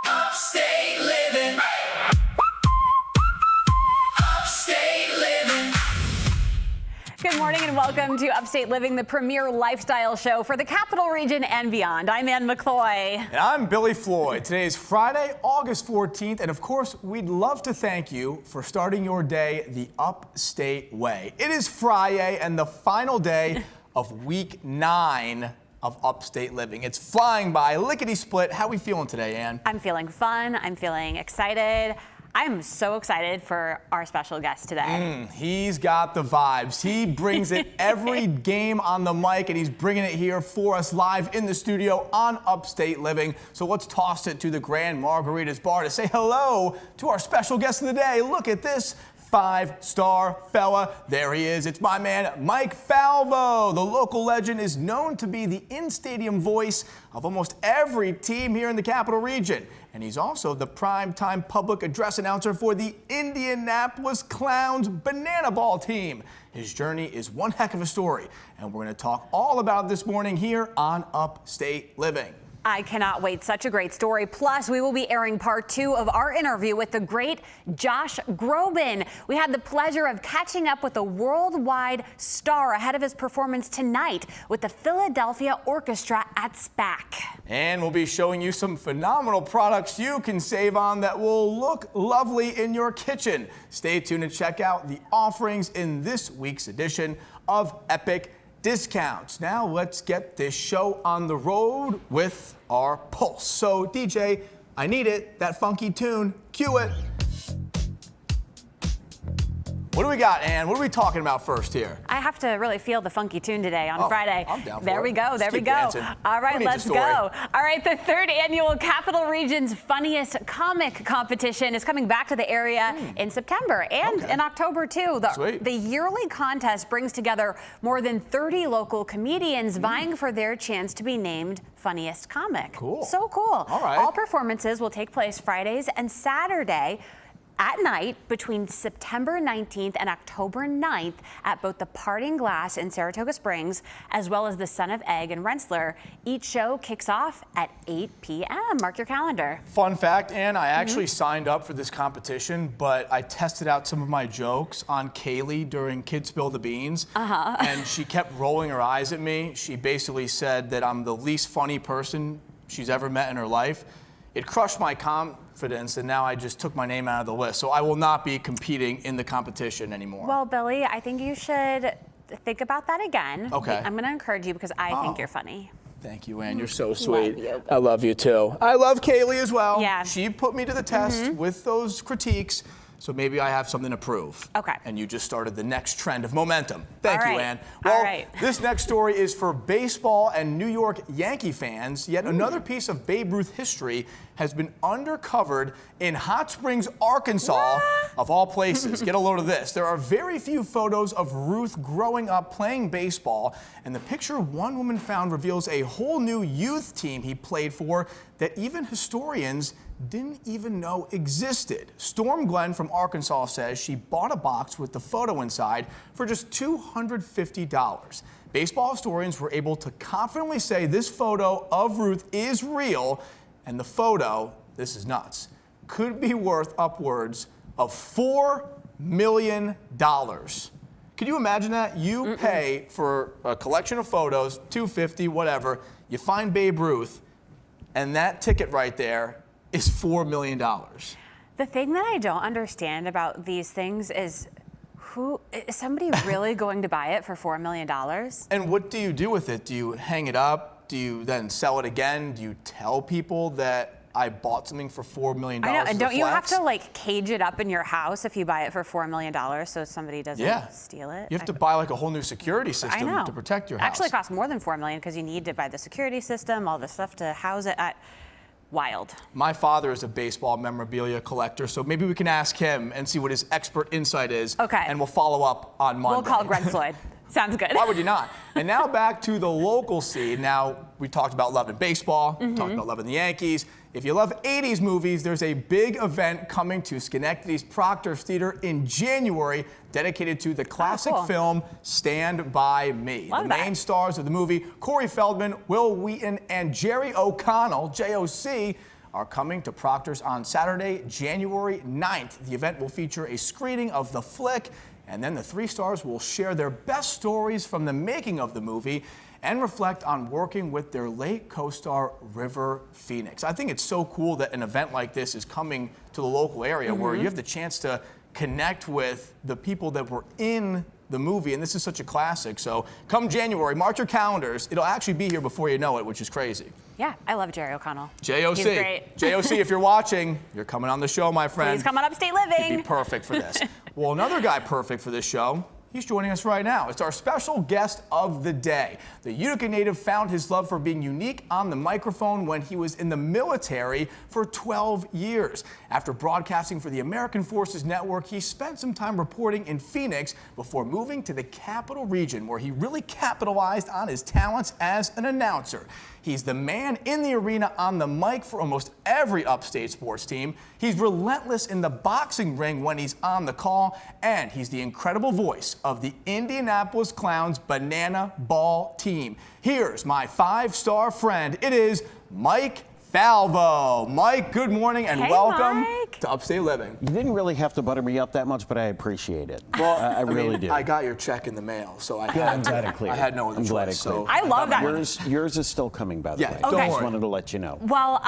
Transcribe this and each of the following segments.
Upstate Living. Upstate Living. Good morning and welcome to Upstate Living, the premier lifestyle show for the Capital Region and beyond. I'm Ann McCloy. And I'm Billy Floyd. Today is Friday, August 14th, and of course, we'd love to thank you for starting your day the Upstate way. It is Friday and the final day of week 9 of Upstate Living. It's flying by, lickety-split. How are we feeling today, Ann? I'm feeling fun. I'm feeling excited. I'm so excited for our special guest today. He's got the vibes. He brings it every game on the mic, and he's bringing it here for us live in the studio on Upstate Living. So let's toss it to the Grand Margaritas Bar to say hello to our special guest of the day. Look at this 5-star fella. There he is. It's my man, Mike Falvo. The local legend is known to be the in-stadium voice of almost every team here in the Capital Region. And he's also the primetime public address announcer for the Indianapolis Clowns banana ball team. His journey is one heck of a story, and we're going to talk all about it this morning here on Upstate Living. I cannot wait. Such a great story. Plus, we will be airing part 2 of our interview with the great Josh Groban. We had the pleasure of catching up with a worldwide star ahead of his performance tonight with the Philadelphia Orchestra at SPAC. And we'll be showing you some phenomenal products you can save on that will look lovely in your kitchen. Stay tuned and check out the offerings in this week's edition of Epic Discounts. Now let's get this show on the road with our pulse. So DJ, I need it, that funky tune, cue it. What do we got, Ann? What are we talking about first here? I have to really feel the funky tune today on Friday. I'm down for there it. we go. There Let's we keep go. dancing. All right, Who needs let's a go. story? All right, the 3rd annual Capital Region's Funniest Comic Competition is coming back to the area in September and in October, too. The yearly contest brings together more than 30 local comedians vying for their chance to be named Funniest Comic. Cool. So cool. All right. All performances will take place Fridays and Saturday at night between September 19th and October 9th at both the Parting Glass in Saratoga Springs, as well as the Son of Egg in Rensselaer. Each show kicks off at 8 p.m. Mark your calendar. Fun fact, Ann, I actually signed up for this competition, but I tested out some of my jokes on Kaylee during Kids Spill the Beans, and she kept rolling her eyes at me. She basically said that I'm the least funny person she's ever met in her life. It crushed my confidence, and now I just took my name out of the list. So I will not be competing in the competition anymore. Well, Billy, I think you should think about that again. Okay. I'm going to encourage you because I think you're funny. Thank you, Ann. You're so sweet. Love you. I love you, too. I love Kaylee as well. Yeah. She put me to the test with those critiques, so maybe I have something to prove. Okay. And you just started the next trend of momentum. Thank All you, right. Ann. All Well, right. this next story is for baseball and New York Yankee fans. Yet another piece of Babe Ruth history has been undercovered in Hot Springs, Arkansas, of all places. Get a load of this. There are very few photos of Ruth growing up playing baseball, and the picture one woman found reveals a whole new youth team he played for that even historians didn't even know existed. Storm Glenn from Arkansas says she bought a box with the photo inside for just $250. Baseball historians were able to confidently say this photo of Ruth is real, and the photo, this is nuts, could be worth upwards of $4 million. Could you imagine that? You pay for a collection of photos, $250, whatever, you find Babe Ruth, and that ticket right there is $4 million. The thing that I don't understand about these things is is somebody really going to buy it for $4 million? And what do you do with it? Do you hang it up? Do you then sell it again? Do you tell people that I bought something for $4 million? I know, and don't you have to like cage it up in your house if you buy it for $4 million so somebody doesn't steal it? You have to buy like a whole new security system to protect your house. Actually, it costs more than $4 million because you need to buy the security system, all the stuff to house it. Wild. My father is a baseball memorabilia collector, so maybe we can ask him and see what his expert insight is. Okay. And we'll follow up on Monday. We'll call Greg Floyd. Sounds good. Why would you not? And now back to the local scene. Now, we talked about loving baseball, talked about loving the Yankees. If you love 80s movies, there's a big event coming to Schenectady's Proctor's Theater in January dedicated to the classic film Stand By Me. Love the that. main stars of the movie, Corey Feldman, Will Wheaton, and Jerry O'Connell, JOC, are coming to Proctor's on Saturday, January 9th. The event will feature a screening of the flick, and then the three stars will share their best stories from the making of the movie and reflect on working with their late co-star River Phoenix. I think it's so cool that an event like this is coming to the local area where you have the chance to connect with the people that were in the movie, and this is such a classic. So come January, mark your calendars. It'll actually be here before you know it, which is crazy. Yeah, I love Jerry O'Connell. JOC. He's great. JOC, if you're watching, you're coming on the show, my friend. He's coming Upstate He'd Living. be perfect for this. Well, another guy perfect for this show, he's joining us right now. It's our special guest of the day. The Utica native found his love for being unique on the microphone when he was in the military for 12 years. After broadcasting for the American Forces Network, he spent some time reporting in Phoenix before moving to the Capital Region, where he really capitalized on his talents as an announcer. He's the man in the arena on the mic for almost every upstate sports team. He's relentless in the boxing ring when he's on the call, and he's the incredible voice of the Indianapolis Clowns Banana Ball team. Here's my five-star friend. It is Mike Falvo. Mike, good morning and Hey, welcome Mike. to Upstate Living. You didn't really have to butter me up that much, but I appreciate it. Well, I really mean, do. I got your check in the mail, so I Good, I'm glad it I cleared. had no other I'm glad choice. it cleared. So I love that. Yours is still coming, by the Yeah, way. don't Okay. Just worry. wanted to let you know. Well,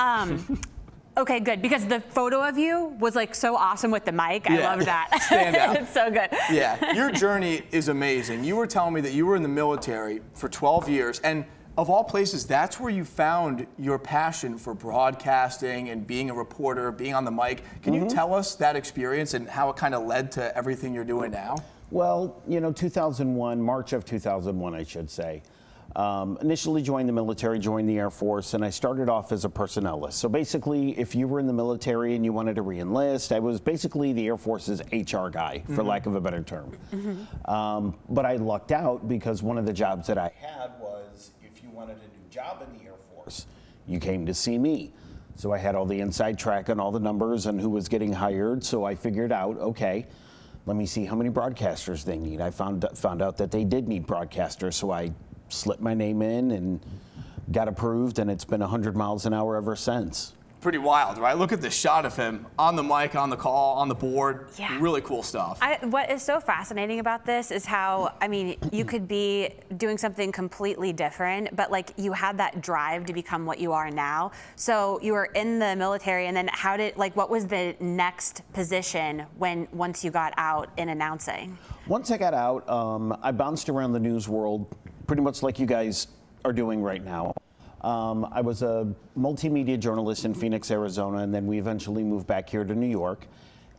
okay, good, because the photo of you was like so awesome with the mic. I Yeah. love that. Stand out. It's so good. Yeah, your journey is amazing. You were telling me that you were in the military for 12 years, and of all places, that's where you found your passion for broadcasting and being a reporter, being on the mic. Can you tell us that experience and how it kind of led to everything you're doing now? Well, 2001, March of 2001, I should say. Initially joined the military, joined the Air Force, and I started off as a personnelist. So basically, if you were in the military and you wanted to re-enlist, I was basically the Air Force's HR guy, for lack of a better term. But I lucked out because one of the jobs that I had was, if you wanted a new job in the Air Force, you came to see me. So I had all the inside track on all the numbers and who was getting hired. So I figured out, okay, let me see how many broadcasters they need. I found out that they did need broadcasters, so I slipped my name in and got approved, and it's been 100 miles an hour ever since. Pretty wild, right? Look at this shot of him on the mic, on the call, on the board. Yeah. Really cool stuff. What is so fascinating about this is how, I mean, you could be doing something completely different, but like you had that drive to become what you are now. So you were in the military, and then what was the next position once you got out in announcing? Once I got out, I bounced around the news world pretty much like you guys are doing right now. I was a multimedia journalist in Phoenix, Arizona, and then we eventually moved back here to New York.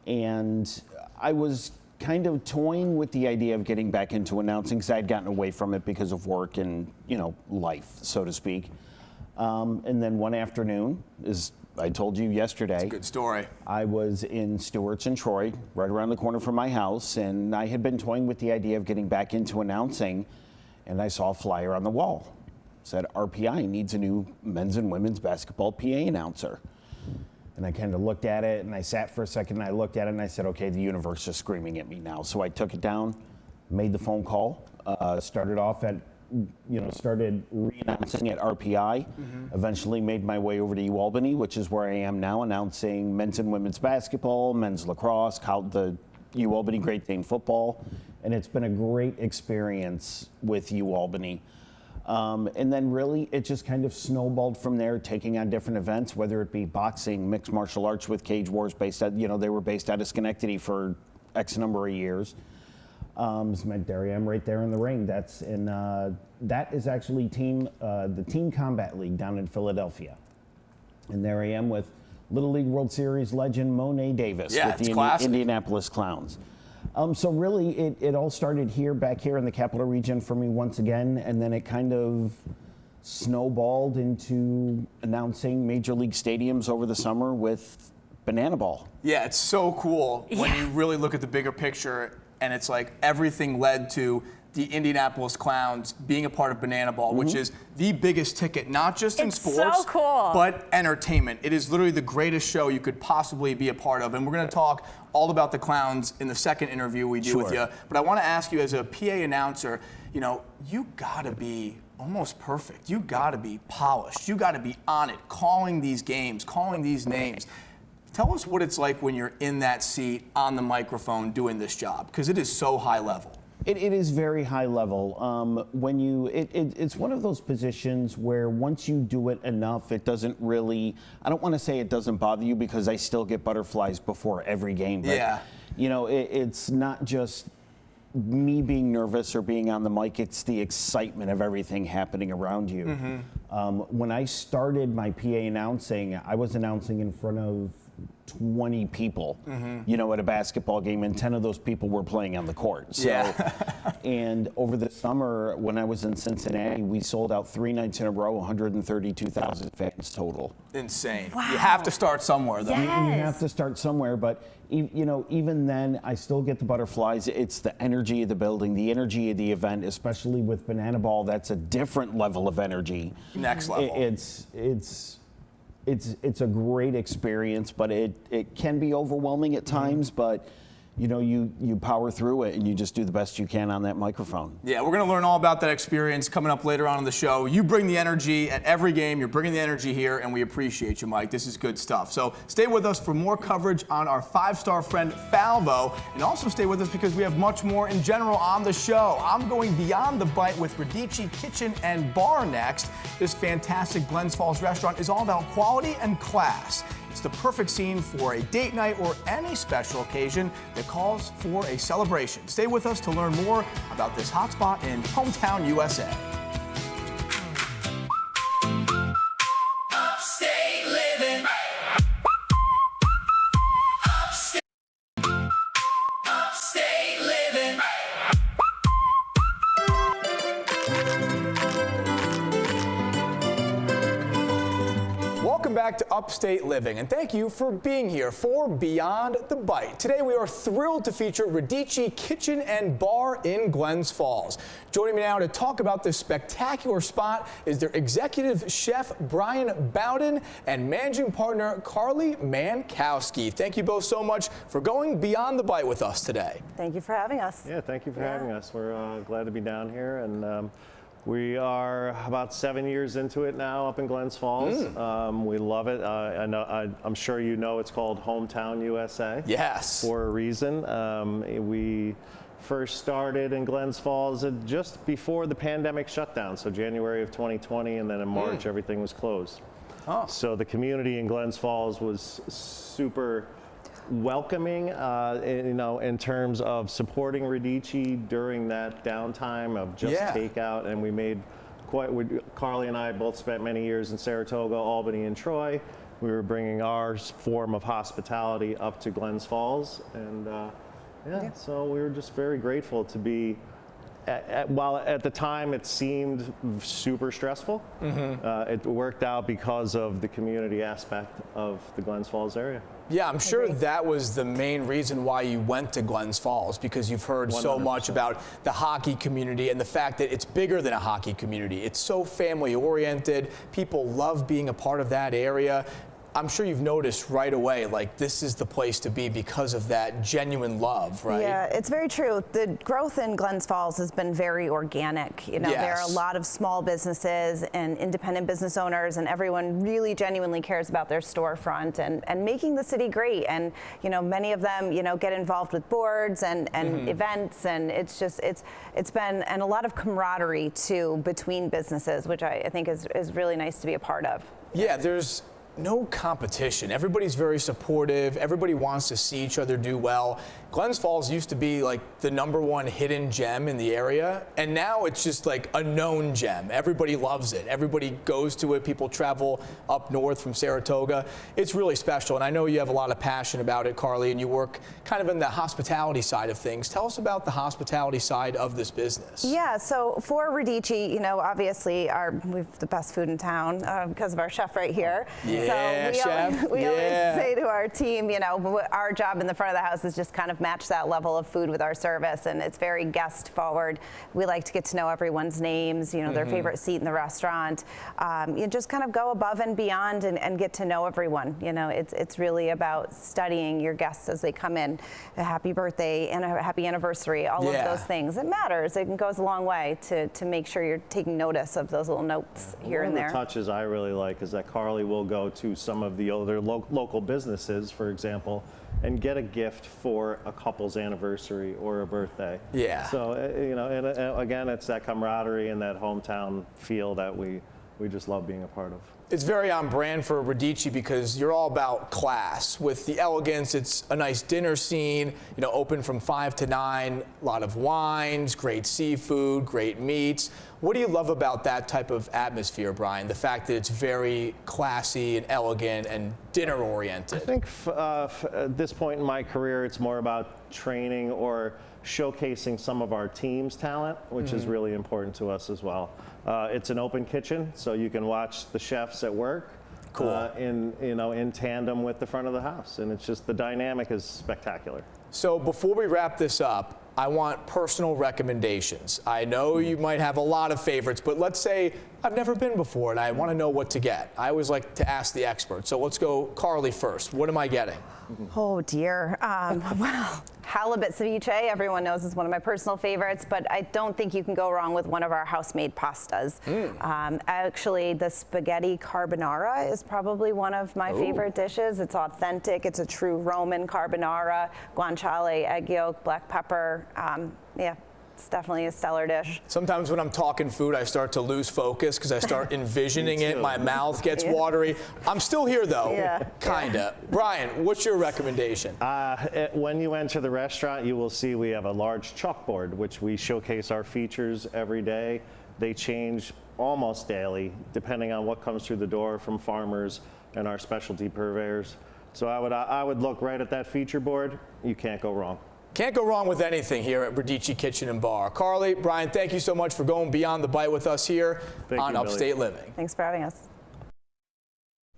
And I was kind of toying with the idea of getting back into announcing because I had gotten away from it because of work and, life, so to speak. And then one afternoon, as I told you yesterday, Good story. I was in Stewart's and Troy, right around the corner from my house, and I had been toying with the idea of getting back into announcing, and I saw a flyer on the wall. It said RPI needs a new men's and women's basketball PA announcer. And I kind of looked at it, and I sat for a second, and I looked at it, and I said, okay, the universe is screaming at me now. So I took it down, made the phone call, started re-announcing at RPI, eventually made my way over to UAlbany, which is where I am now, announcing men's and women's basketball, men's lacrosse, the UAlbany Great Dane football, and it's been a great experience with UAlbany. And then really it just kind of snowballed from there, taking on different events, whether it be boxing, mixed martial arts with Cage Wars based out, they were based out of Schenectady for X number of years. There I am right there in the ring. That is actually the Team Combat League down in Philadelphia. And there I am with Little League World Series legend Monet Davis with the Indianapolis Clowns. So really it all started back here in the Capital Region for me once again, and then it kind of snowballed into announcing major league stadiums over the summer with Banana Ball. Yeah, it's so cool when you really look at the bigger picture, and it's like everything led to the Indianapolis Clowns being a part of Banana Ball, which is the biggest ticket, not just in It's sports, so cool. but entertainment. It is literally the greatest show you could possibly be a part of. And we're going to talk all about the Clowns in the second interview we do with you. But I want to ask you, as a PA announcer, you know, you got to be almost perfect. You got to be polished. You got to be on it, calling these games, calling these names. Tell us what it's like when you're in that seat on the microphone doing this job, because it is so high level. It is very high level. It's one of those positions where once you do it enough, it doesn't really, I don't want to say it doesn't bother you, because I still get butterflies before every game. But, Yeah. you know, it's not just me being nervous or being on the mic, it's the excitement of everything happening around you. When I started my PA announcing, I was announcing in front of 20 people, you know, at a basketball game, and 10 of those people were playing on the court. So, and over the summer, when I was in Cincinnati, we sold out 3 nights in a row, 132,000 fans total. Insane. Wow. You have to start somewhere, though. Yes. You have to start somewhere, but you know, even then, I still get the butterflies. It's the energy of the building, the energy of the event, especially with Banana Ball. That's a different level of energy. Next level. It's a great experience, but it can be overwhelming at times, but you know, you power through it and you just do the best you can on that microphone. Yeah, we're going to learn all about that experience coming up later on in the show. You bring the energy at every game. You're bringing the energy here, and we appreciate you, Mike. This is good stuff. So stay with us for more coverage on our 5-star friend, Falvo, and also stay with us because we have much more in general on the show. I'm going beyond the bite with Radici Kitchen and Bar next. This fantastic Glens Falls restaurant is all about quality and class. It's the perfect scene for a date night or any special occasion that calls for a celebration. Stay with us to learn more about this hotspot in hometown USA. Upstate living. Upstate living. Welcome back to Upstate Living, and thank you for being here for Beyond the Bite. Today we are thrilled to feature Radici Kitchen and Bar in Glens Falls. Joining me now to talk about this spectacular spot is their executive chef, Brian Bowden, and managing partner, Carly Mankowski. Thank you both so much for going beyond the bite with us today. Thank you for having us. Yeah, thank you for having us. We're glad to be down here, and we are about 7 years into it now up in Glens Falls. We love it. I'm sure you know it's called Hometown USA. Yes. For a reason. We first started in Glens Falls just before the pandemic shutdown, so January of 2020, and then in March everything was closed. Oh. So the community in Glens Falls was super welcoming, you know, in terms of supporting Radici during that downtime of just takeout, and we made Carly and I both spent many years in Saratoga, Albany, and Troy. We were bringing our form of hospitality up to Glens Falls, and so we were just very grateful to be. While at the time it seemed super stressful, it worked out because of the community aspect of the Glens Falls area. Yeah, I'm sure that was the main reason why you went to Glens Falls, because you've heard so much about the hockey community and the fact that it's bigger than a hockey community. It's so family oriented. People love being a part of that area. I'm sure you've noticed right away, like, this is the place to be because of that genuine love, right? Yeah, it's very true. The growth in Glens Falls has been very organic. You know, there are a lot of small businesses and independent business owners, and everyone really genuinely cares about their storefront and making the city great. And, you know, many of them, you know, get involved with boards and events, and it's just, it's been, and a lot of camaraderie too between businesses, which I think is really nice to be a part of. Yeah, there's no competition. Everybody's very supportive. Everybody wants to see each other do well. Glens Falls used to be like the #1 hidden gem in the area, and now it's just like a known gem. Everybody loves it. Everybody goes to it. People travel up north from Saratoga. It's really special, and I know you have a lot of passion about it, Carly, and you work kind of in the hospitality side of things. Tell us about the hospitality side of this business. Yeah, so for Radici, you know, obviously we have the best food in town because of our chef right here. Yeah, chef. We always say to our team, you know, our job in the front of the house is just kind of match that level of food with our service, and it's very guest forward. We like to get to know everyone's names, you know, their favorite seat in the restaurant. You just kind of go above and beyond and get to know everyone. You know, it's really about studying your guests as they come in. A happy birthday and a happy anniversary, all of those things. It matters. It goes a long way to make sure you're taking notice of those little notes here and there. One of the touches I really like is that Carly will go to some of the other local businesses, for example, and get a gift for a couple's anniversary or a birthday. Yeah. So, you know, and again, it's that camaraderie and that hometown feel that we just love being a part of. It's very on brand for Radici because you're all about class. With the elegance, it's a nice dinner scene, you know, open from 5 to 9, a lot of wines, great seafood, great meats. What do you love about that type of atmosphere, Brian? The fact that it's very classy and elegant and dinner oriented. I think at this point in my career, it's more about training or showcasing some of our team's talent, which is really important to us as well. It's an open kitchen, so you can watch the chefs at work. Cool. In tandem with the front of the house, and it's just the dynamic is spectacular. So before we wrap this up, I want personal recommendations. I know you might have a lot of favorites, but let's say I've never been before and I want to know what to get. I always like to ask the expert. So let's go Carly first. What am I getting? Oh dear. Well, halibut ceviche, everyone knows, is one of my personal favorites, but I don't think you can go wrong with one of our house-made pastas. Actually, the spaghetti carbonara is probably one of my favorite dishes. It's authentic. It's a true Roman carbonara, guanciale, egg yolk, black pepper. Yeah. It's definitely a stellar dish. Sometimes when I'm talking food, I start to lose focus because I start envisioning it. My mouth gets watery. I'm still here, though, kinda. Brian, what's your recommendation? When you enter the restaurant, you will see we have a large chalkboard, which we showcase our features every day. They change almost daily, depending on what comes through the door from farmers and our specialty purveyors. So I would look right at that feature board. You can't go wrong. Can't go wrong with anything here at Radici Kitchen and Bar. Carly, Brian, thank you so much for going beyond the bite with us here on Upstate Living. Thanks for having us.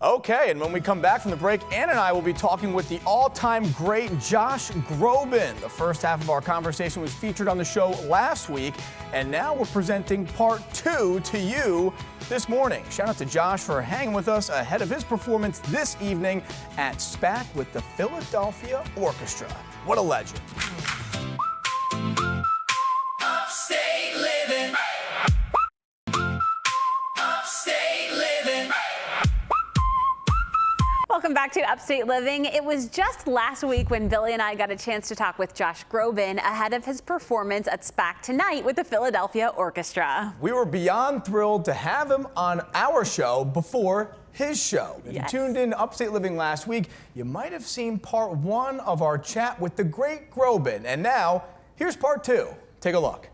Okay, and when we come back from the break, Ann and I will be talking with the all-time great Josh Groban. The first half of our conversation was featured on the show last week, and now we're presenting part 2 to you this morning. Shout out to Josh for hanging with us ahead of his performance this evening at SPAC with the Philadelphia Orchestra. What a legend. Upstate living. Upstate living. Welcome back to Upstate Living. It was just last week when Billy and I got a chance to talk with Josh Groban ahead of his performance at SPAC tonight with the Philadelphia Orchestra. We were beyond thrilled to have him on our show before his show. If you tuned in to Upstate Living last week, you might have seen part 1 of our chat with the great Groban. And now, here's part 2. Take a look.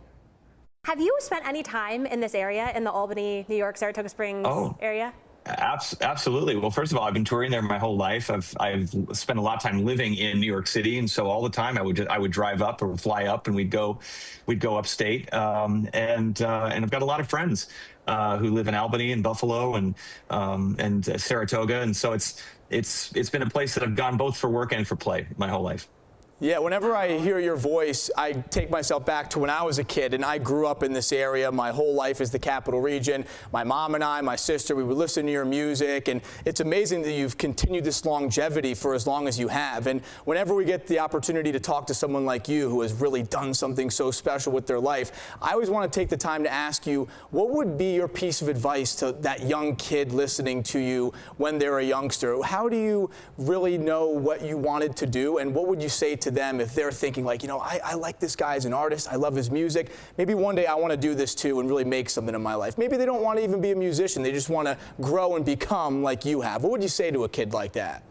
Have you spent any time in this area, in the Albany, New York, Saratoga Springs area? Absolutely. Well, first of all, I've been touring there my whole life. I've spent a lot of time living in New York City, and so all the time I would drive up or fly up, and we'd go upstate. And I've got a lot of friends who live in Albany and Buffalo and Saratoga, and so it's been a place that I've gone both for work and for play my whole life. Yeah, whenever I hear your voice, I take myself back to when I was a kid, and I grew up in this area. My whole life is the Capital Region. My mom and I, my sister, we would listen to your music, and it's amazing that you've continued this longevity for as long as you have. And whenever we get the opportunity to talk to someone like you who has really done something so special with their life, I always want to take the time to ask you, what would be your piece of advice to that young kid listening to you when they're a youngster? How do you really know what you wanted to do, and what would you say to them if they're thinking like, you know, I like this guy as an artist, I love his music, maybe one day I want to do this too and really make something in my life. Maybe they don't want to even be a musician, they just want to grow and become like you have. What would you say to a kid like that?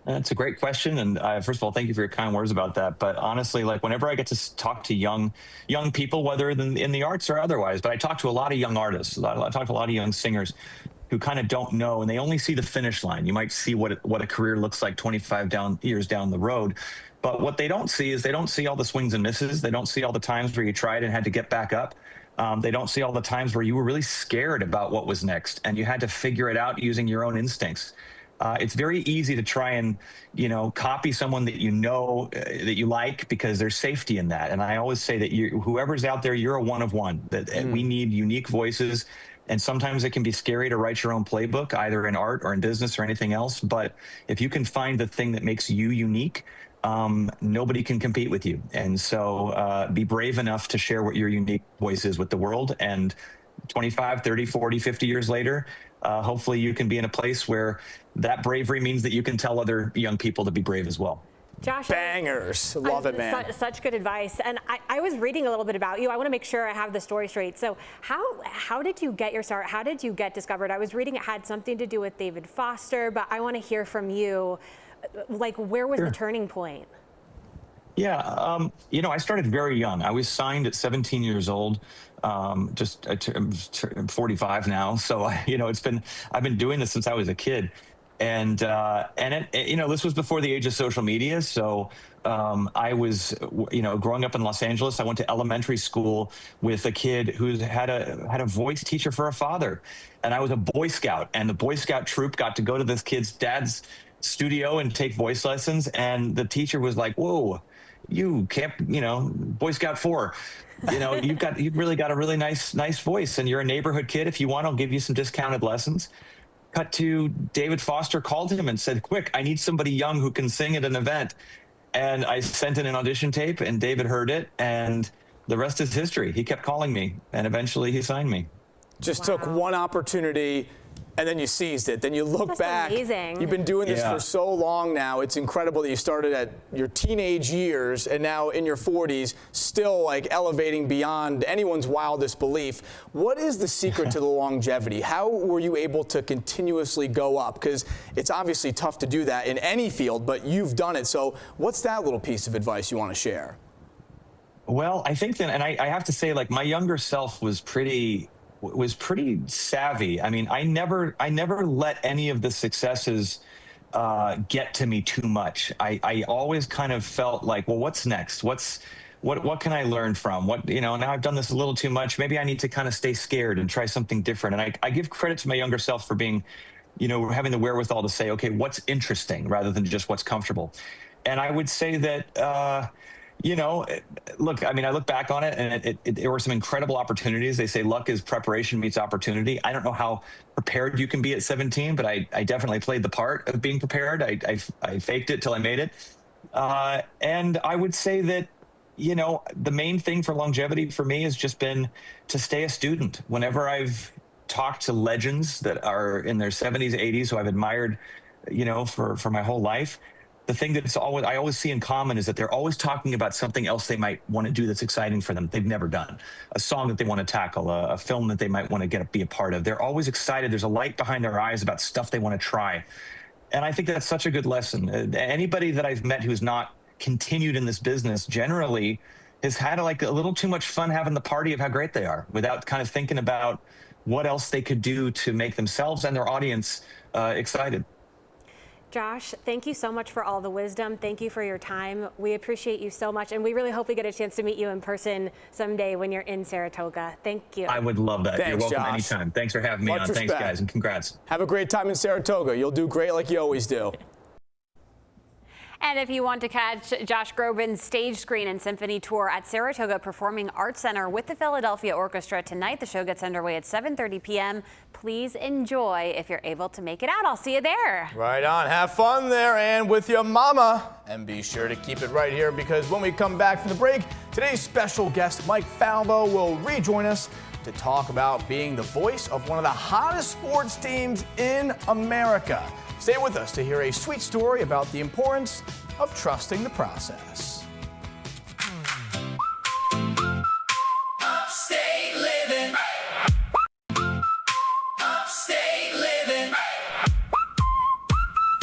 That's a great question, and first of all, thank you for your kind words about that. But honestly, like whenever I get to talk to young people, whether in the arts or otherwise, but I talk to a lot of young artists, I talk to a lot of young singers who kind of don't know, and they only see the finish line. You might see what a career looks like 25 years down the road. But what they don't see is they don't see all the swings and misses. They don't see all the times where you tried and had to get back up. They don't see all the times where you were really scared about what was next and you had to figure it out using your own instincts. It's very easy to try and, copy someone that that you like because there's safety in that. And I always say that whoever's out there, you're a one of one, that we need unique voices. And sometimes it can be scary to write your own playbook, either in art or in business or anything else. But if you can find the thing that makes you unique, nobody can compete with you. And so be brave enough to share what your unique voice is with the world. And 25, 30, 40, 50 years later, hopefully you can be in a place where that bravery means that you can tell other young people to be brave as well. Josh, bangers. Love it, man. Such good advice. And I was reading a little bit about you. I want to make sure I have the story straight. So how did you get your start? How did you get discovered? I was reading it had something to do with David Foster, but I want to hear from you. Like, where was the turning point? Yeah, I started very young. I was signed at 17 years old. I'm 45 now, so I've been doing this since I was a kid. And this was before the age of social media. So I was, growing up in Los Angeles, I went to elementary school with a kid who had a voice teacher for a father. And I was a Boy Scout, and the Boy Scout troop got to go to this kid's dad's studio and take voice lessons. And the teacher was like, whoa, you can't, Boy Scout 4, you've really got a really nice voice, and you're a neighborhood kid. If you want, I'll give you some discounted lessons. Cut to David Foster called him and said, quick, I need somebody young who can sing at an event. And I sent in an audition tape, and David heard it, and the rest is history. He kept calling me, and eventually he signed me. Just took one opportunity, and then you seized it. Then you look back. Amazing. You've been doing this for so long now. It's incredible that you started at your teenage years and now in your 40s, still like elevating beyond anyone's wildest belief. What is the secret to the longevity? How were you able to continuously go up? Because it's obviously tough to do that in any field, but you've done it. So what's that little piece of advice you want to share? Well, I think that, and I have to say, like, my younger self was pretty savvy. I mean, I never let any of the successes get to me too much. I always kind of felt like, well, what's next? What can I learn from? Now I've done this a little too much. Maybe I need to kind of stay scared and try something different. And I give credit to my younger self for being, having the wherewithal to say, okay, what's interesting rather than just what's comfortable. And I would say that, look, I mean, I look back on it, and there were some incredible opportunities. They say luck is preparation meets opportunity. I don't know how prepared you can be at 17, but I definitely played the part of being prepared. I faked it till I made it. And I would say that, the main thing for longevity for me has just been to stay a student. Whenever I've talked to legends that are in their 70s, 80s, who I've admired, for my whole life, the thing that I always see in common is that they're always talking about something else they might want to do that's exciting for them, they've never done. A song that they want to tackle, a film that they might want to be a part of. They're always excited. There's a light behind their eyes about stuff they want to try. And I think that's such a good lesson. Anybody that I've met who's not continued in this business generally has had a little too much fun having the party of how great they are without kind of thinking about what else they could do to make themselves and their audience excited. Josh, thank you so much for all the wisdom. Thank you for your time. We appreciate you so much, and we really hope we get a chance to meet you in person someday when you're in Saratoga. Thank you. I would love that. Thanks, you're welcome Josh. anytime. Thanks for having me on. Respect. Thanks, guys, and congrats. Have a great time in Saratoga. You'll do great like you always do. And if you want to catch Josh Groban's stage screen and symphony tour at Saratoga Performing Arts Center with the Philadelphia Orchestra tonight, the show gets underway at 7:30 p.m. Please enjoy if you're able to make it out. I'll see you there. Right on. Have fun there and with your mama. And be sure to keep it right here, because when we come back from the break, today's special guest, Mike Falvo, will rejoin us to talk about being the voice of one of the hottest sports teams in America. Stay with us to hear a sweet story about the importance of trusting the process. Upstate living. Upstate living.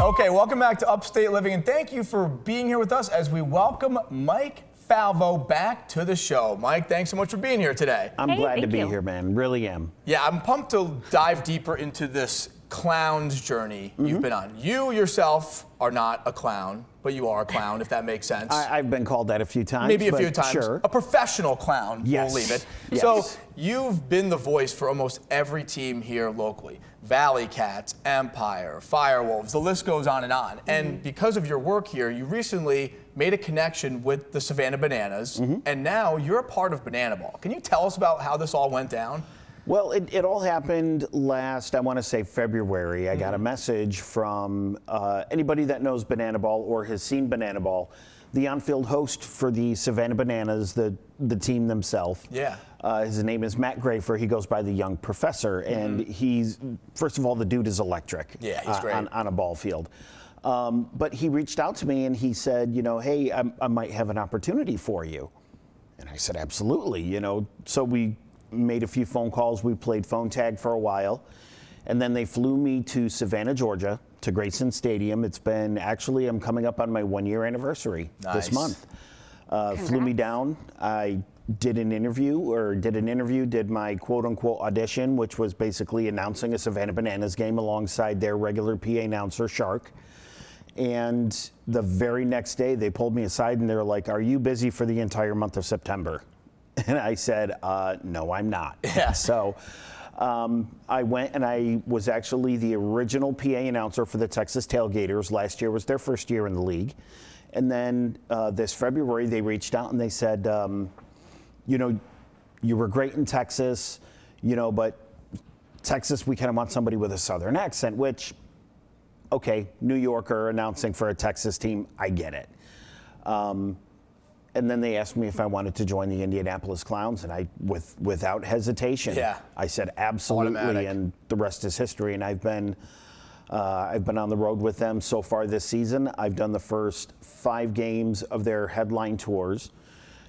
Okay, welcome back to Upstate Living, and thank you for being here with us as we welcome Mike Falvo back to the show. Mike, thanks so much for being here today. I'm glad to be here, man. Really am. Yeah, I'm pumped to dive deeper into this clown's journey you've been on. You yourself are not a clown, but you are a clown, if that makes sense. I've been called that a few times. Maybe a few times. Sure. A professional clown, Yes. we'll leave it. Yes. So you've been the voice for almost every team here locally. Valley Cats, Empire, Firewolves, the list goes on and on. And because of your work here, you recently made a connection with the Savannah Bananas, and now you're a part of Banana Ball. Can you tell us about how this all went down? Well, it all happened last, I want to say February. I got a message from anybody that knows Banana Ball or has seen Banana Ball, the on-field host for the Savannah Bananas, the team themselves. Yeah. His name is Matt Grafer. He goes by the Young Professor, and he's, first of all, the dude is electric. Yeah, he's great. On a ball field. But he reached out to me and he said, you know, hey, I might have an opportunity for you. And I said, absolutely, you know. So we made a few phone calls. We played phone tag for a while. And then they flew me to Savannah, Georgia, to Grayson Stadium. It's been, actually, I'm coming up on my 1-year anniversary this month. Flew me down. I did an interview, did my quote-unquote audition, which was basically announcing a Savannah Bananas game alongside their regular PA announcer, Shark. And the very next day, they pulled me aside and they were like, are you busy for the entire month of September? And I said, no, I'm not. Yeah. So I went and I was actually the original PA announcer for the Texas Tailgaters. Last year was their first year in the league. And then this February, they reached out and they said, you know, you were great in Texas, you know, but Texas, we kind of want somebody with a Southern accent, which, okay, New Yorker announcing for a Texas team, I get it. And then they asked me if I wanted to join the Indianapolis Clowns, and I, without hesitation, I said absolutely, Automatic. and the rest is history. And I've been on the road with them so far this season. I've done the first 5 games of their headline tours,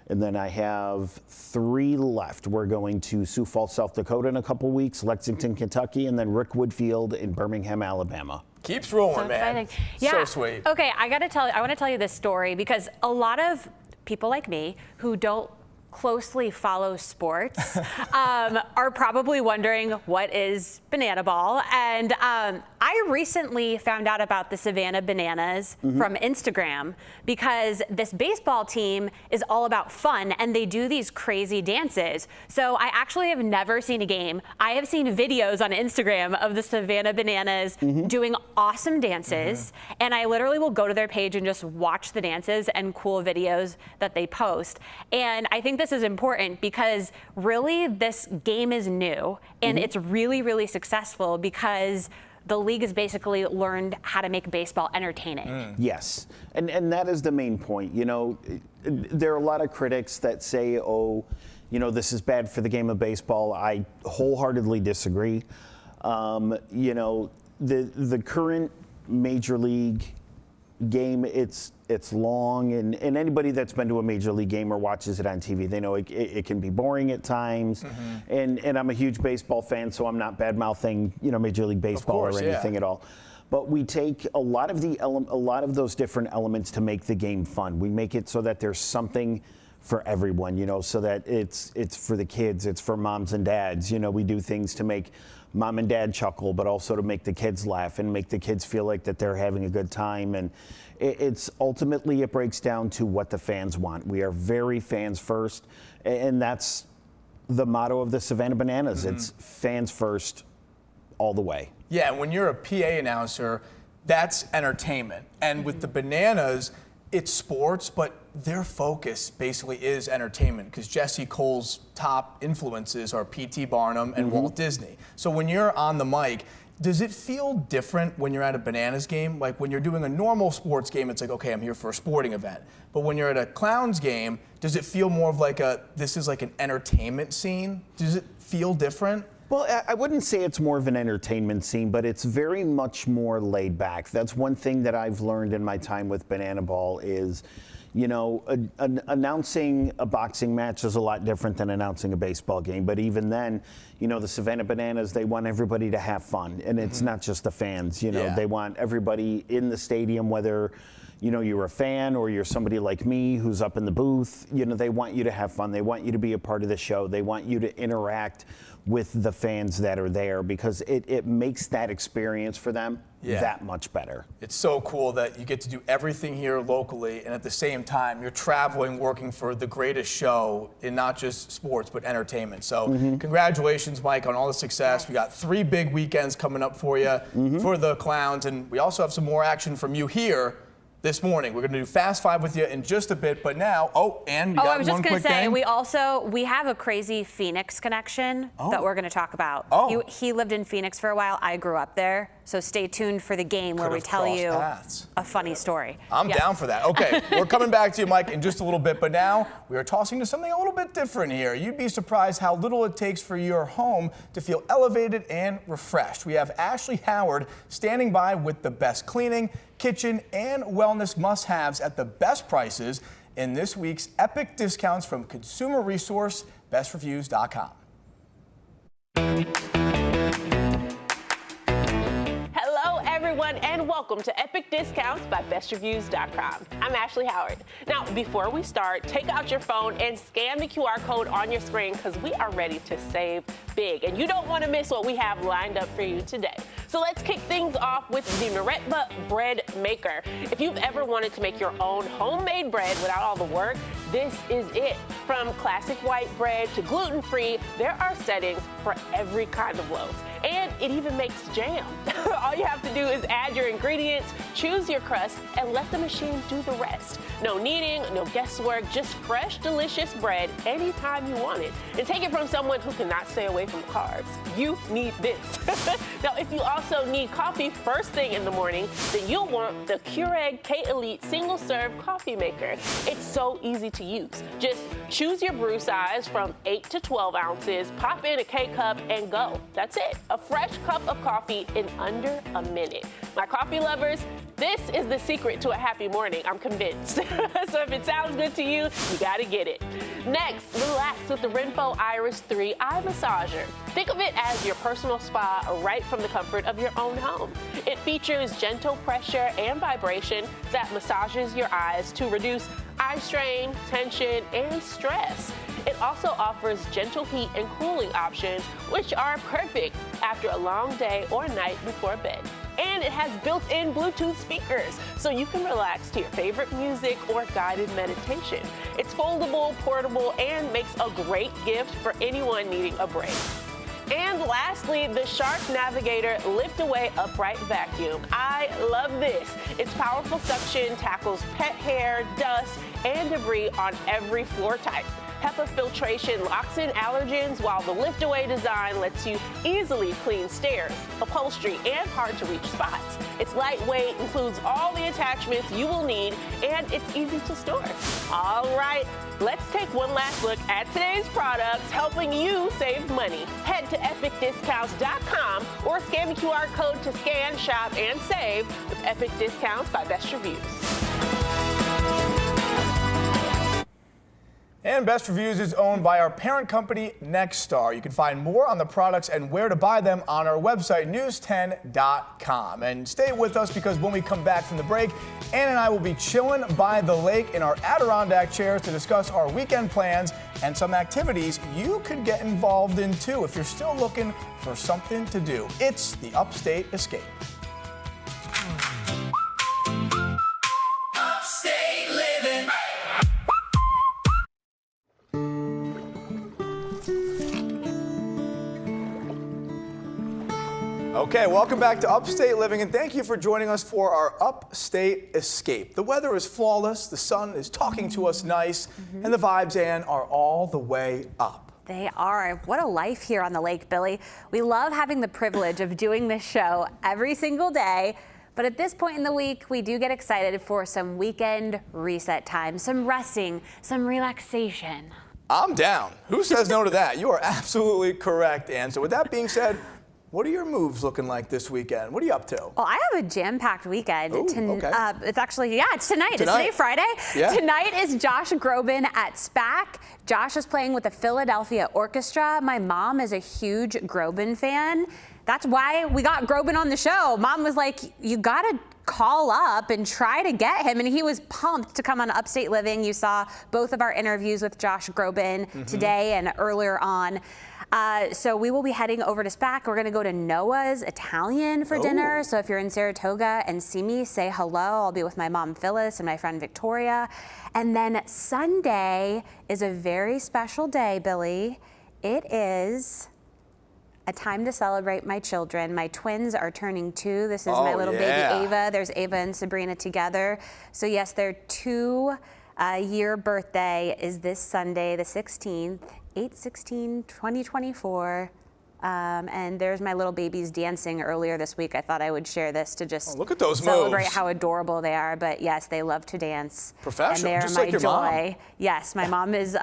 and then I have 3 left. We're going to Sioux Falls, South Dakota in a couple weeks, Lexington, Kentucky, and then Rick Woodfield in Birmingham, Alabama. Keeps rolling, So man. exciting. Yeah. So sweet. Okay, I want to tell you this story because a lot of people like me who don't closely follow sports are probably wondering what is Banana Ball. And I recently found out about the Savannah Bananas from Instagram because this baseball team is all about fun and they do these crazy dances. So I actually have never seen a game. I have seen videos on Instagram of the Savannah Bananas doing awesome dances. And I literally will go to their page and just watch the dances and cool videos that they post. And I think this is important because really this game is new and it's really, really successful because the league has basically learned how to make baseball entertaining. Yes, and that is the main point. You know, there are a lot of critics that say, oh, you know, this is bad for the game of baseball. I wholeheartedly disagree. You know, the current major league game, it's long, and anybody that's been to a major league game or watches it on TV, they know it can be boring at times. And I'm a huge baseball fan, so I'm not bad-mouthing, you know, Major League Baseball or anything at all. But we take a lot of those different elements to make the game fun. We make it so that there's something for everyone, you know, so that it's for the kids, it's for moms and dads. You know, we do things to make mom and dad chuckle, but also to make the kids laugh and make the kids feel like that they're having a good time. And it's ultimately, it breaks down to what the fans want. We are very fans first, and that's the motto of the Savannah Bananas. It's fans first all the way. Yeah, when you're a PA announcer, that's entertainment. And with the Bananas, it's sports, but their focus basically is entertainment because Jesse Cole's top influences are P.T. Barnum and Walt Disney. So when you're on the mic, does it feel different when you're at a Bananas game? Like when you're doing a normal sports game, it's like, okay, I'm here for a sporting event. But when you're at a Clowns game, does it feel more of like this is like an entertainment scene? Does it feel different? Well, I wouldn't say it's more of an entertainment scene, but it's very much more laid back. That's one thing that I've learned in my time with Banana Ball is, you know, announcing a boxing match is a lot different than announcing a baseball game. But even then, you know, the Savannah Bananas, they want everybody to have fun. And it's not just the fans, you know, they want everybody in the stadium, whether, you know, you're a fan or you're somebody like me who's up in the booth, you know, they want you to have fun. They want you to be a part of the show. They want you to interact with the fans that are there because it makes that experience for them that much better. It's so cool that you get to do everything here locally, and at the same time, you're traveling, working for the greatest show in not just sports, but entertainment. So congratulations, Mike, on all the success. We got 3 big weekends coming up for you for the Clowns, and we also have some more action from you here this morning. We're going to do Fast 5 with you in just a bit, but now, and you got I was just going to say, thing? we have a crazy Phoenix connection that we're going to talk about. He lived in Phoenix for a while. I grew up there. So stay tuned for the game where we tell you a funny story. I'm down for that. Okay, we're coming back to you, Mike, in just a little bit, but now we are tossing to something a little bit different here. You'd be surprised how little it takes for your home to feel elevated and refreshed. We have Ashley Howard standing by with the best cleaning, kitchen, and wellness must-haves at the best prices in this week's epic discounts from consumer resource bestreviews.com. Everyone, and welcome to Epic Discounts by bestreviews.com. I'm Ashley Howard. Now, before we start, take out your phone and scan the QR code on your screen because we are ready to save big, and you don't want to miss what we have lined up for you today. So let's kick things off with the Meretba Bread Maker. If you've ever wanted to make your own homemade bread without all the work, this is it. From classic white bread to gluten-free, there are settings for every kind of loaf. And it even makes jam. All you have to do is add your ingredients, choose your crust, and let the machine do the rest. No kneading, no guesswork, just fresh, delicious bread anytime you want it. And take it from someone who cannot stay away from carbs. You need this. Now, if you also need coffee first thing in the morning, then you'll want the Keurig K-Elite single-serve coffee maker. It's so easy to use. Just choose your brew size from 8 to 12 ounces, pop in a K-cup, and go. That's it. A fresh cup of coffee in under a minute. My coffee lovers, this is the secret to a happy morning, I'm convinced. So if it sounds good to you, you gotta get it. Next, relax with the Renpho Iris 3 Eye Massager. Think of it as your personal spa right from the comfort of your own home. It features gentle pressure and vibration that massages your eyes to reduce eye strain, tension, and stress. It also offers gentle heat and cooling options, which are perfect after a long day or night before bed. And it has built-in Bluetooth speakers, so you can relax to your favorite music or guided meditation. It's foldable, portable, and makes a great gift for anyone needing a break. And lastly, the Shark Navigator Lift Away Upright Vacuum. I love this. Its powerful suction tackles pet hair, dust, and debris on every floor type. HEPA filtration locks in allergens, while the lift-away design lets you easily clean stairs, upholstery, and hard-to-reach spots. It's lightweight, includes all the attachments you will need, and it's easy to store. All right, let's take one last look at today's products, helping you save money. Head to epicdiscounts.com or scan the QR code to scan, shop, and save with Epic Discounts by Best Reviews. And Best Reviews is owned by our parent company, Nexstar. You can find more on the products and where to buy them on our website, news10.com. And stay with us because when we come back from the break, Ann and I will be chilling by the lake in our Adirondack chairs to discuss our weekend plans and some activities you could get involved in too if you're still looking for something to do. It's the Upstate Escape. Upstate Living. Okay, welcome back to Upstate Living, and thank you for joining us for our Upstate Escape. The weather is flawless, the sun is talking to us nice, and the vibes, Ann, are all the way up. They are. What a life here on the lake, Billy. We love having the privilege of doing this show every single day, but at this point in the week, we do get excited for some weekend reset time, some resting, some relaxation. I'm down. Who says no to that? You are absolutely correct, Ann. So with that being said, what are your moves looking like this weekend? What are you up to? Well, I have a jam-packed weekend. Ooh, okay. It's actually, it's tonight. Is Tonight? today Friday? Yeah. Tonight is Josh Groban at SPAC. Josh is playing with the Philadelphia Orchestra. My mom is a huge Groban fan. That's why we got Groban on the show. Mom was like, you gotta call up and try to get him. And he was pumped to come on Upstate Living. You saw both of our interviews with Josh Groban today and earlier on. So we will be heading over to SPAC. We're gonna go to Noah's Italian for dinner. So if you're in Saratoga and see me, say hello. I'll be with my mom Phyllis and my friend Victoria. And then Sunday is a very special day, Billy. It is a time to celebrate my children. My twins are turning 2. This is my little baby Ava. There's Ava and Sabrina together. So yes, their 2-year birthday is this Sunday, the 16th, 8/16/2024. And there's my little babies dancing earlier this week. I thought I would share this to just look at those celebrate moves. How adorable they are. But yes, they love to dance. Professional, and they're just my like your joy. mom. Yes, my mom is,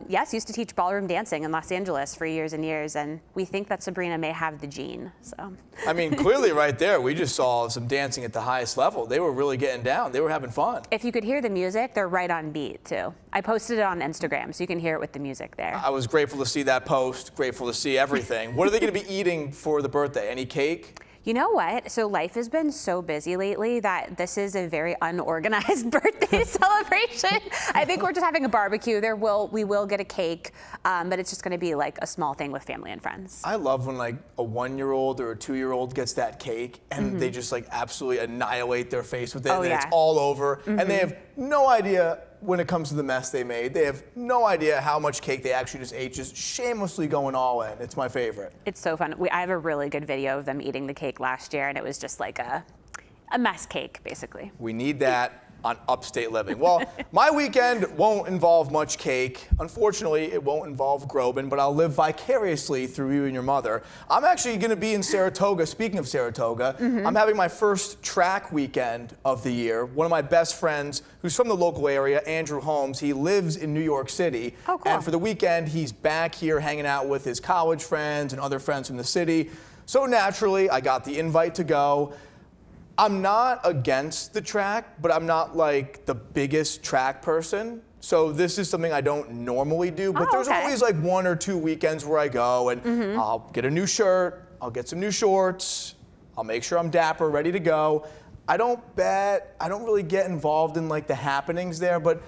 used to teach ballroom dancing in Los Angeles for years and years. And we think that Sabrina may have the gene, so. I mean, clearly right there, we just saw some dancing at the highest level. They were really getting down. They were having fun. If you could hear the music, they're right on beat too. I posted it on Instagram, so you can hear it with the music there. I was grateful to see that post, grateful to see everything. What are they going to be eating for the birthday? Any cake? You know what? So life has been so busy lately that this is a very unorganized birthday celebration. I think we're just having a barbecue. We will get a cake, but it's just going to be like a small thing with family and friends. I love when like a 1-year-old or a 2-year-old gets that cake and they just like absolutely annihilate their face with it, and it's all over, and they have no idea when it comes to the mess they made. They have no idea how much cake they actually just ate, just shamelessly going all in. It's my favorite. It's so fun. I have a really good video of them eating the cake last year, and it was just like a mess cake, basically. We need that on Upstate Living. Well, my weekend won't involve much cake. Unfortunately, it won't involve Groban, but I'll live vicariously through you and your mother. I'm actually going to be in Saratoga. Speaking of Saratoga, I'm having my first track weekend of the year. One of my best friends, who's from the local area, Andrew Holmes, he lives in New York City. Oh, cool. And for the weekend, he's back here hanging out with his college friends and other friends from the city. So naturally, I got the invite to go. I'm not against the track, but I'm not like the biggest track person. So this is something I don't normally do, but there's always like 1 or 2 weekends where I go and I'll get a new shirt, I'll get some new shorts, I'll make sure I'm dapper, ready to go. I don't bet, I don't really get involved in like the happenings there, but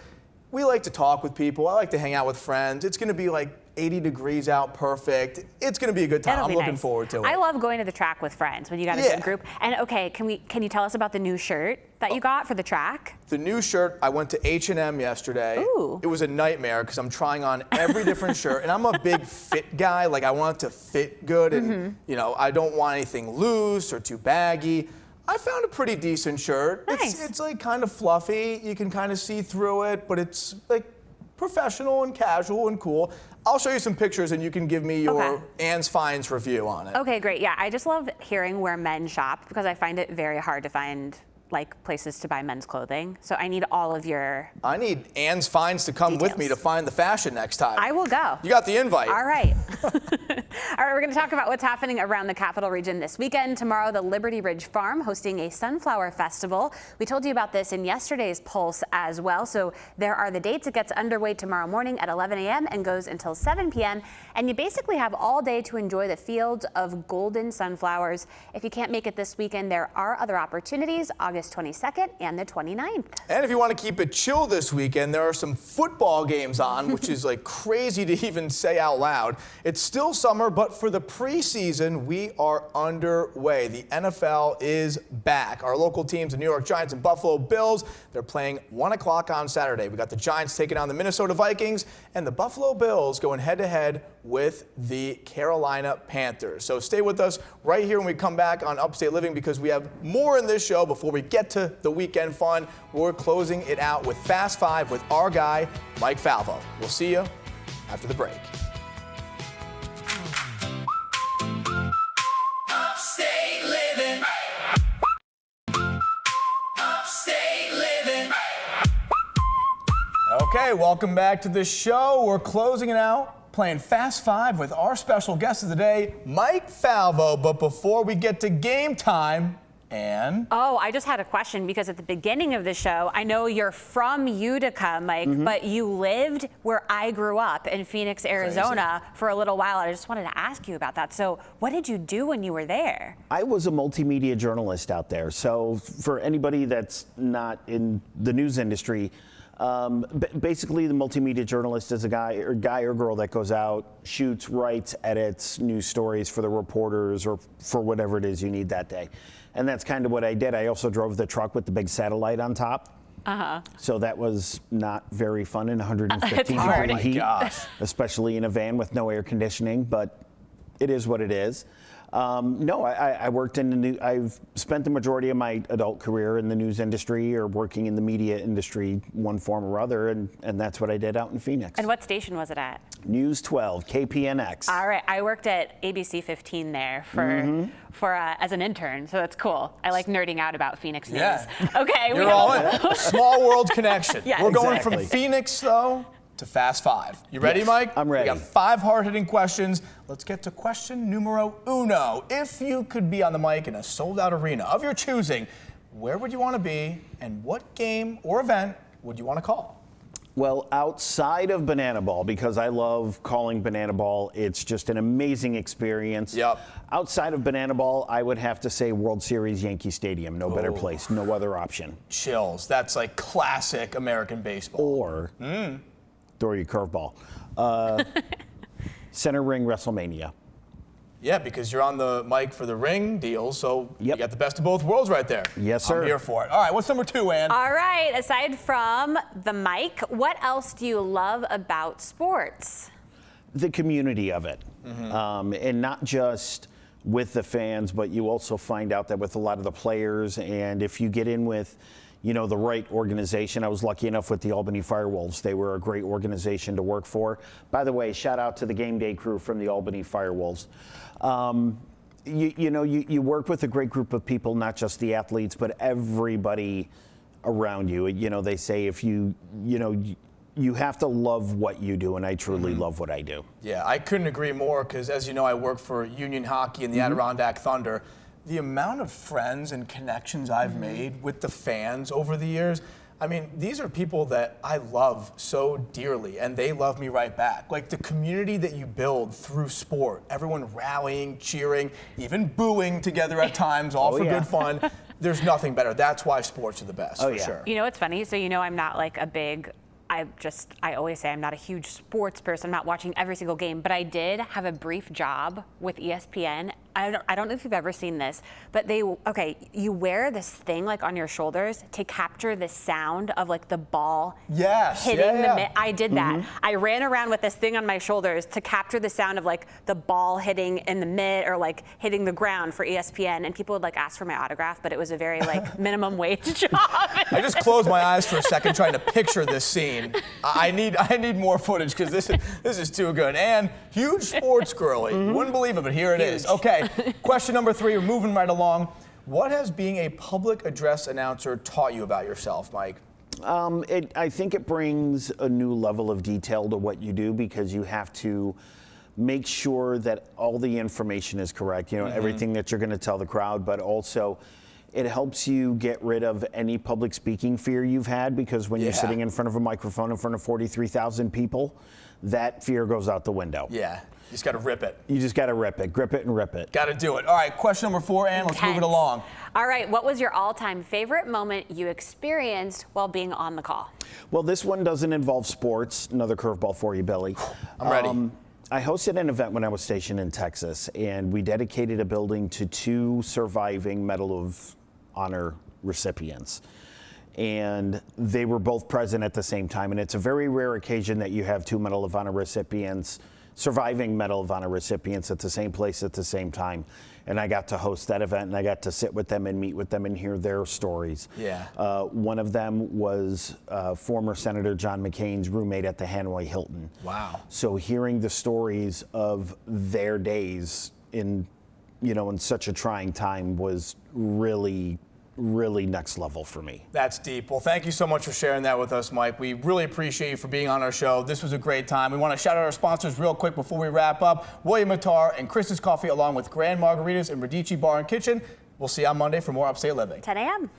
we like to talk with people. I like to hang out with friends. It's gonna be like 80 degrees out, perfect. It's gonna be a good time. I'm looking forward to it. I love going to the track with friends when you got a good group. And okay, can you tell us about the new shirt that you got for the track? The new shirt, I went to H&M yesterday. Ooh. It was a nightmare because I'm trying on every different shirt, and I'm a big fit guy. Like I want it to fit good, and you know, I don't want anything loose or too baggy. I found a pretty decent shirt. Nice. It's like kind of fluffy. You can kind of see through it, but it's like professional and casual and cool. I'll show you some pictures and you can give me your Anne's Finds review on it. Okay, great. Yeah, I just love hearing where men shop because I find it very hard to find like places to buy men's clothing. So I need all of your I need Anne's Finds to come with me to find the fashion next time. I will go. You got the invite. All right. All right, we're going to talk about what's happening around the Capital Region this weekend. Tomorrow, the Liberty Ridge Farm hosting a Sunflower Festival. We told you about this in yesterday's Pulse as well. So there are the dates. It gets underway tomorrow morning at 11 a.m. and goes until 7 p.m. And you basically have all day to enjoy the fields of golden sunflowers. If you can't make it this weekend, there are other opportunities, August 22nd and the 29th. And if you want to keep it chill this weekend, there are some football games on, which is like crazy to even say out loud. It's still summer, but for the preseason, we are underway. The NFL is back. Our local teams, the New York Giants and Buffalo Bills, they're playing 1 o'clock on Saturday. We got the Giants taking on the Minnesota Vikings and the Buffalo Bills going head-to-head with the Carolina Panthers. So stay with us right here when we come back on Upstate Living because we have more in this show before we get to the weekend fun. We're closing it out with Fast Five with our guy, Mike Falvo. We'll see you after the break. Upstate Living. Upstate Living. Okay, welcome back to the show. We're closing it out. playing Fast Five with our special guest of the day, Mike Falvo. But before we get to game time, Ann. Oh, I just had a question because at the beginning of the show, I know you're from Utica, Mike, but you lived where I grew up in Phoenix, Arizona for a little while. I just wanted to ask you about that. So what did you do when you were there? I was a multimedia journalist out there. So for anybody that's not in the news industry, basically the multimedia journalist is a guy or girl that goes out, shoots, writes, edits news stories for the reporters or for whatever it is you need that day. And that's kind of what I did. I also drove the truck with the big satellite on top. So that was not very fun in 115 degree heat, especially in a van with no air conditioning, but it is what it is. No, I worked in I've spent the majority of my adult career in the news industry or working in the media industry, one form or other, and that's what I did out in Phoenix. And what station was it at? News 12, KPNX. All right, I worked at ABC 15 there for as an intern, so that's cool. I like nerding out about Phoenix news. Yeah. Okay, You're all in. Small world connection. Yeah, We're going from Phoenix, though, to Fast Five. You ready, Mike? I'm ready. We got 5 hard-hitting questions. Let's get to question numero uno. If you could be on the mic in a sold-out arena of your choosing, where would you want to be, and what game or event would you want to call? Well, outside of Banana Ball, because I love calling Banana Ball, it's just an amazing experience. Yep. Outside of Banana Ball, I would have to say World Series Yankee Stadium. No better place, no other option. Chills. That's like classic American baseball. Or, throw your curveball, Center Ring WrestleMania. Yeah, because you're on the mic for the ring deal, so you got the best of both worlds right there. Yes, sir. I'm here for it. All right, what's number 2, Ann? All right, aside from the mic, what else do you love about sports? The community of it. And not just with the fans, but you also find out that with a lot of the players, and if you get in with the right organization. I was lucky enough with the Albany Firewolves. They were a great organization to work for. By the way, shout out to the game day crew from the Albany Firewolves. You work with a great group of people, not just the athletes, but everybody around you. They say if you have to love what you do, and I truly love what I do. Yeah, I couldn't agree more because, as you know, I work for Union Hockey and the Adirondack Thunder. The amount of friends and connections I've made with the fans over the years, I mean, these are people that I love so dearly, and they love me right back. Like the community that you build through sport, everyone rallying, cheering, even booing together at times, all for good fun. There's nothing better. That's why sports are the best, for sure. You know what's funny? So I'm not like a big, I always say I'm not a huge sports person. I'm not watching every single game, but I did have a brief job with ESPN. I don't know if you've ever seen this, but you wear this thing like on your shoulders to capture the sound of like the ball hitting the mitt. I did that. I ran around with this thing on my shoulders to capture the sound of like the ball hitting in the mitt or like hitting the ground for ESPN, and people would like ask for my autograph, but it was a very like minimum wage job. I just closed my eyes for a second trying to picture this scene. I need more footage because this is too good. And huge sports girly. You wouldn't believe it, but here it is. Okay. Question number 3, we're moving right along. What has being a public address announcer taught you about yourself, Mike? I think it brings a new level of detail to what you do because you have to make sure that all the information is correct, everything that you're going to tell the crowd, but also it helps you get rid of any public speaking fear you've had because when you're sitting in front of a microphone in front of 43,000 people, that fear goes out the window. Yeah. You just got to rip it. You just got to rip it. Grip it and rip it. Got to do it. All right, question number 4, Ann. Let's move it along. All right, what was your all-time favorite moment you experienced while being on the call? Well, this one doesn't involve sports. Another curveball for you, Billy. I'm ready. I hosted an event when I was stationed in Texas, and we dedicated a building to 2 surviving Medal of Honor recipients. And they were both present at the same time. And it's a very rare occasion that you have 2 Medal of Honor recipients, surviving Medal of Honor recipients at the same place at the same time. And I got to host that event, and I got to sit with them and meet with them and hear their stories. Yeah. One of them was former Senator John McCain's roommate at the Hanoi Hilton. Wow. So hearing the stories of their days in such a trying time was really really next level for me. That's deep. Well, thank you so much for sharing that with us, Mike. We really appreciate you for being on our show. This was a great time. We want to shout out our sponsors real quick before we wrap up. William Mattar and Chris's Coffee, along with Grand Margaritas and Radici Bar and Kitchen. We'll see you on Monday for more Upstate Living. 10 a.m.